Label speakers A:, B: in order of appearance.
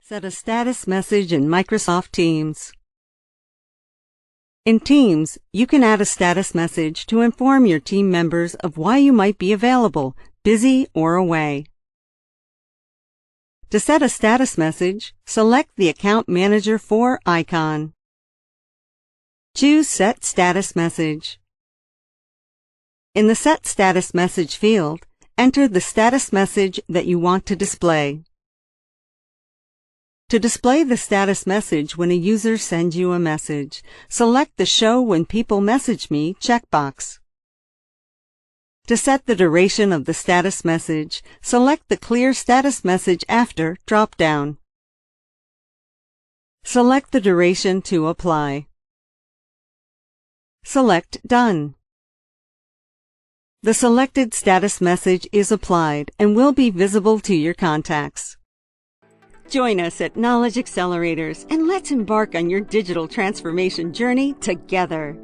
A: Set a status message in Microsoft Teams. In Teams, you can add a status message to inform your team members of why you might be available, busy, or away. To set a status message, select the Account Manager For icon. Choose Set Status Message. In the Set Status Message field, enter the status message that you want to display. To display the status message when a user sends you a message, select the Show When People Message Me checkbox. To set the duration of the status message, select the Clear Status Message After drop-down. Select the duration to apply. Select Done. The selected status message is applied and will be visible to your contacts. Join us at Knowledge Accelerators and let's embark on your digital transformation journey together.